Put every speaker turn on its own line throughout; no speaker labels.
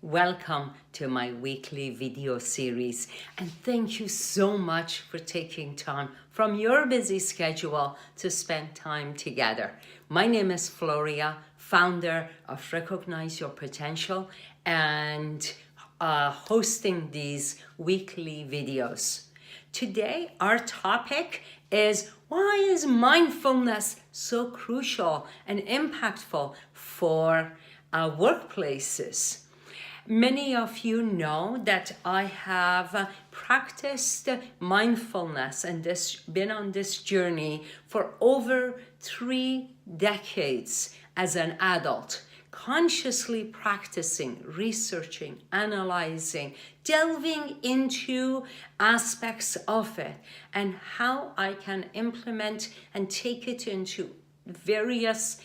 Welcome to my weekly video series, and thank you so much for taking time from your busy schedule to spend time together. My name is Floria, founder of Recognize Your Potential and hosting these weekly videos. Today, our topic is why is mindfulness so crucial and impactful for workplaces? Many of you know that I have practiced mindfulness and been on this journey for over 3 decades as an adult, consciously practicing, researching, analyzing, delving into aspects of it and how I can implement and take it into various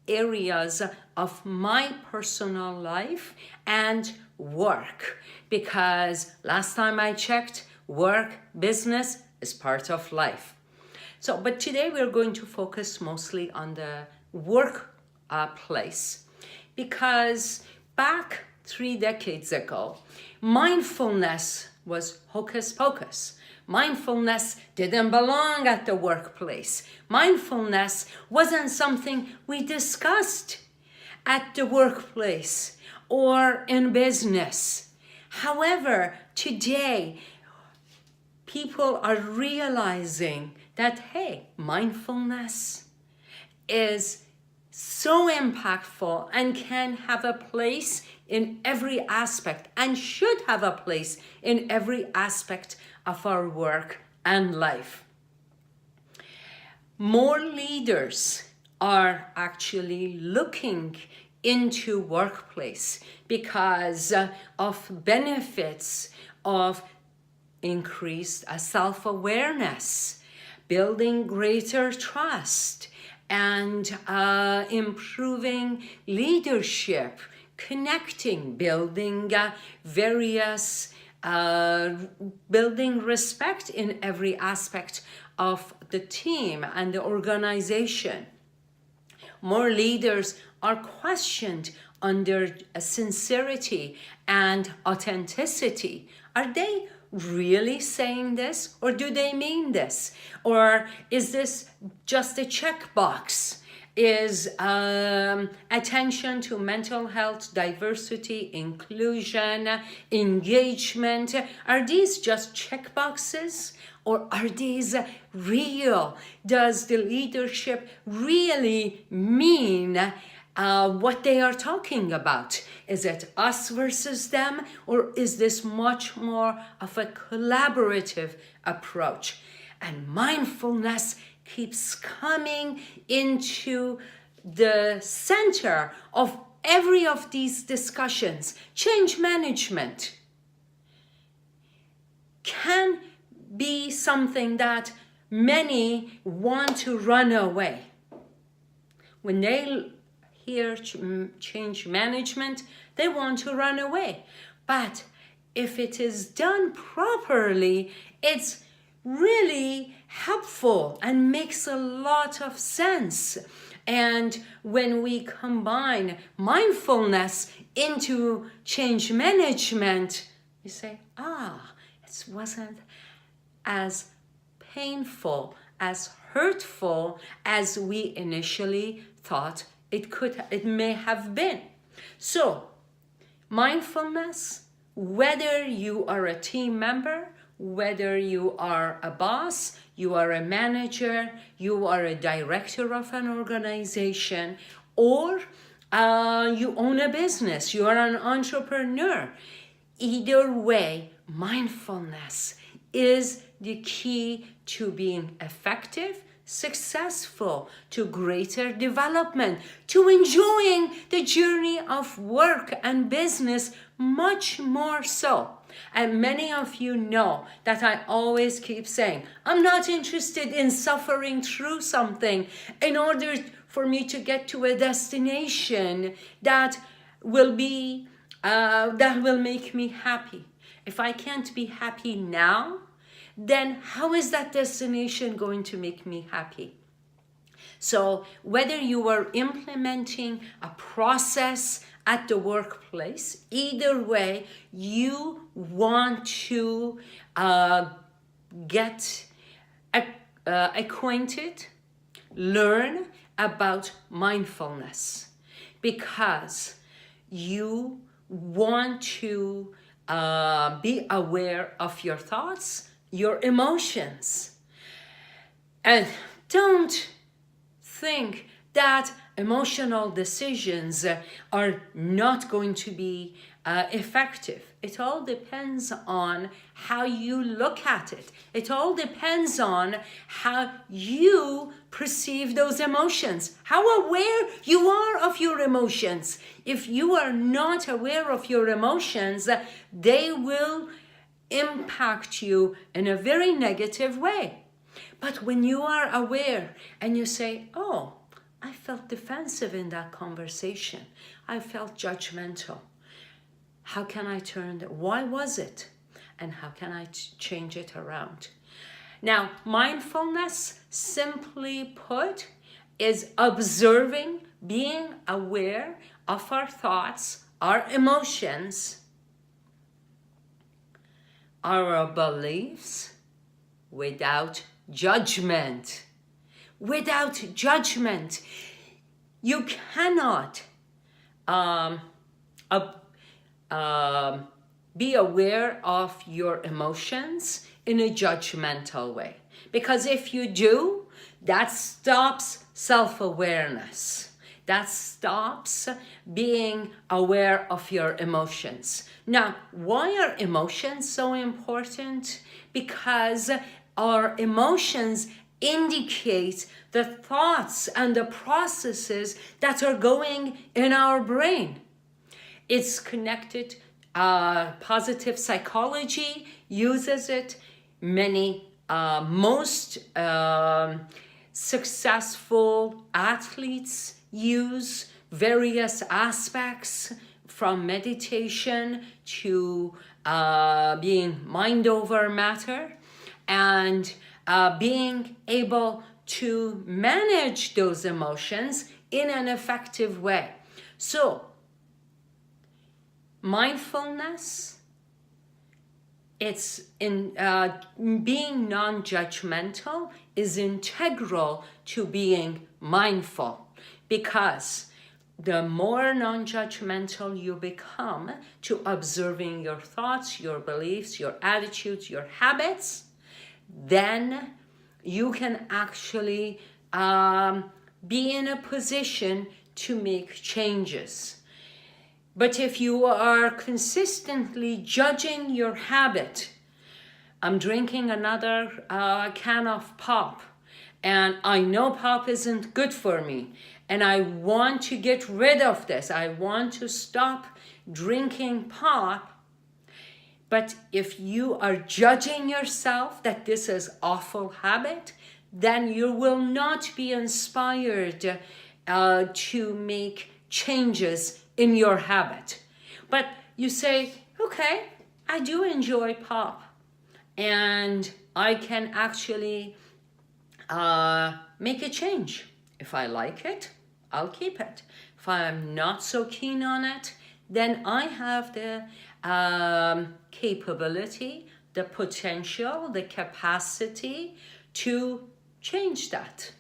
areas of my personal life and work, because last time I checked, work, business is part of life. But today we're going to focus mostly on the work place, because back 3 decades ago, mindfulness was hocus pocus. Mindfulness didn't belong at the workplace. Mindfulness wasn't something we discussed at the workplace or in business. However, today, people are realizing that, hey, mindfulness is so impactful and can have a place in every aspect and should have a place in every aspect of our work and life. More leaders are actually looking into workplace because of benefits of increased self-awareness, building greater trust, and improving leadership, connecting, building building respect in every aspect of the team and the organization. More leaders are questioned under sincerity and authenticity. Are they really saying this, or do they mean this? Or is this just a checkbox? Is attention to mental health, diversity, inclusion, engagement, are these just checkboxes, or are these real? Does the leadership really mean what they are talking about? Is it us versus them, or is this much more of a collaborative approach? And mindfulness keeps coming into the center of every of these discussions. Change management can be something that many want to run away. When they hear change management, they want to run away. But if it is done properly, it's really helpful and makes a lot of sense. And when we combine mindfulness into change management, we say, it wasn't as painful, as hurtful as we initially thought it may have been. So, mindfulness, whether you are a team member, whether you are a boss, you are a manager, you are a director of an organization, or you own a business, you are an entrepreneur. Either way, mindfulness is the key to being effective, successful, to greater development, to enjoying the journey of work and business much more so. And many of you know that I always keep saying, I'm not interested in suffering through something in order for me to get to a destination that will make me happy. If I can't be happy now, then how is that destination going to make me happy? So whether you are implementing a process, at the workplace. Either way, you want to get acquainted, learn about mindfulness, because you want to be aware of your thoughts, your emotions. And don't think that emotional decisions are not going to be effective. It all depends on how you look at it. It all depends on how you perceive those emotions, how aware you are of your emotions. If you are not aware of your emotions, they will impact you in a very negative way. But when you are aware and you say, oh, I felt defensive in that conversation, I felt judgmental. How can I turn that? Why was it? And how can I change it around? Now, mindfulness, simply put, is observing, being aware of our thoughts, our emotions, our beliefs, without judgment. Without judgment. You cannot be aware of your emotions in a judgmental way. Because if you do, that stops self-awareness. That stops being aware of your emotions. Now, why are emotions so important? Because our emotions indicate the thoughts and the processes that are going in our brain. It's connected. Positive psychology uses it. Most successful athletes use various aspects, from meditation to being mind over matter, and being able to manage those emotions in an effective way. So, mindfulness, it's in being non-judgmental is integral to being mindful, because the more non-judgmental you become to observing your thoughts, your beliefs, your attitudes, your habits, then you can actually be in a position to make changes. But if you are consistently judging your habit, I'm drinking another can of pop, and I know pop isn't good for me, and I want to get rid of this. I want to stop drinking pop. But if you are judging yourself that this is awful habit, then you will not be inspired to make changes in your habit. But you say, okay, I do enjoy pop, and I can actually make a change. If I like it, I'll keep it. If I'm not so keen on it, then I have the capability, the potential, the capacity to change that.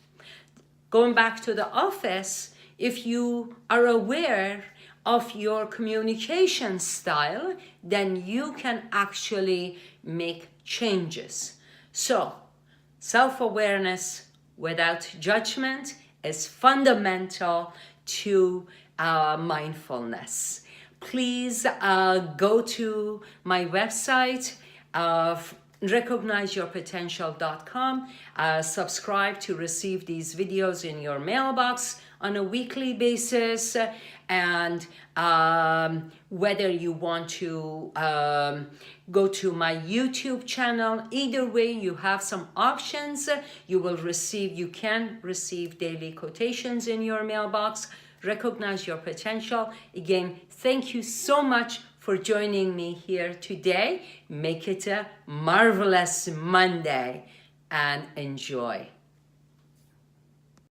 Going back to the office, if you are aware of your communication style, then you can actually make changes. So, self-awareness without judgment is fundamental to mindfulness. Please go to my website, recognizeyourpotential.com. Subscribe to receive these videos in your mailbox on a weekly basis. And whether you want to go to my YouTube channel, either way, you have some options. You can receive daily quotations in your mailbox. Recognize your potential. Again, thank you so much for joining me here today. Make it a marvelous Monday and enjoy.